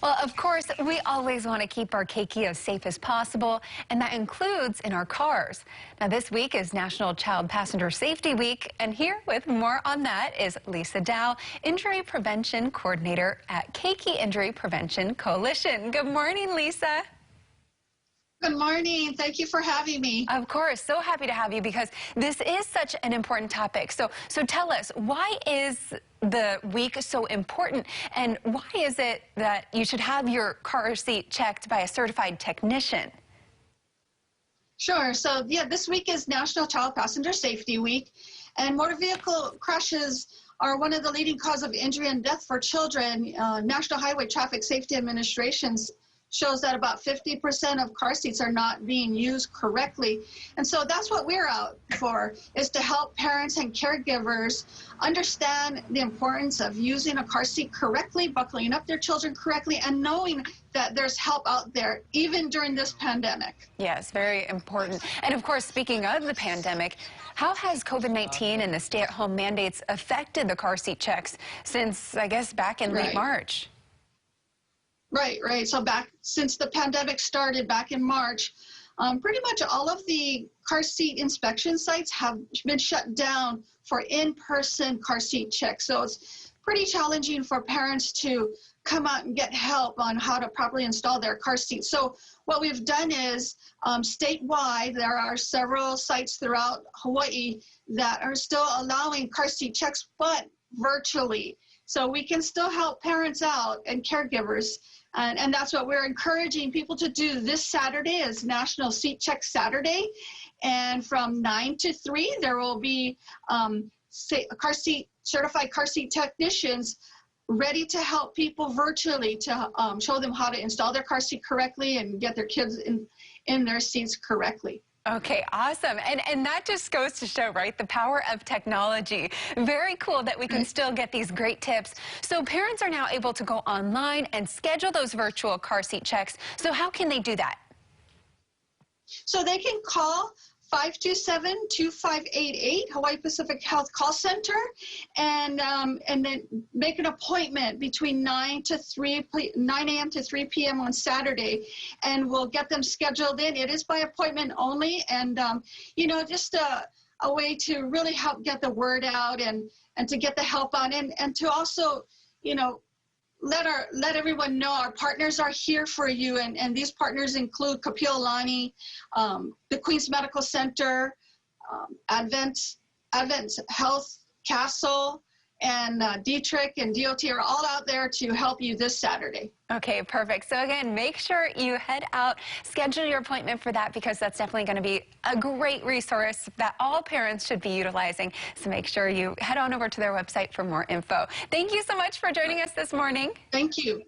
Well, of course, we always want to keep our keiki as safe as possible, and that includes in our cars. Now, this week is National Child Passenger Safety Week, and here with more on that is Lisa Dow, Injury Prevention Coordinator at Keiki Injury Prevention Coalition. Good morning, Lisa. Good morning. Thank you for having me. Of course. So happy to have you because this is such an important topic. So tell us, why is the week so important, and why is it that you should have your car seat checked by a certified technician? Sure. So, yeah, this week is National Child Passenger Safety Week, and motor vehicle crashes are one of the leading cause of injury and death for children. National Highway Traffic Safety Administration shows that about 50% of car seats are not being used correctly. And so that's what we're out for, is to help parents and caregivers understand the importance of using a car seat correctly, buckling up their children correctly, and knowing that there's help out there, even during this pandemic. Yes, very important. And of course, speaking of the pandemic, how has COVID-19 and the stay-at-home mandates affected the car seat checks since, I guess, back in late March? Right. So back since the pandemic started back in March, pretty much all of the car seat inspection sites have been shut down for in-person car seat checks. So it's pretty challenging for parents to come out and get help on how to properly install their car seat. So what we've done is statewide, there are several sites throughout Hawaii that are still allowing car seat checks, but virtually. So we can still help parents out and caregivers. And that's what we're encouraging people to do. This Saturday is National Seat Check Saturday. And from 9 to 3, there will be certified car seat technicians ready to help people virtually to show them how to install their car seat correctly and get their kids in their seats correctly. Okay, awesome. And that just goes to show, right, the power of technology. Very cool that we can still get these great tips. So parents are now able to go online and schedule those virtual car seat checks. So how can they do that? So they can call 527-2588 Hawaii Pacific Health Call Center, and then make an appointment between 9 a.m. to 3 p.m. on Saturday, and we'll get them scheduled in. It is by appointment only, and just a way to really help get the word out and to get the help on, and to also let everyone know our partners are here for you, and these partners include Kapiolani, the Queens Medical Center, Advent Health, Castle, and Dietrich and DOT are all out there to help you this Saturday. Okay, perfect. So again, make sure you head out, schedule your appointment for that, because that's definitely going to be a great resource that all parents should be utilizing. So make sure you head on over to their website for more info. Thank you so much for joining us this morning. Thank you.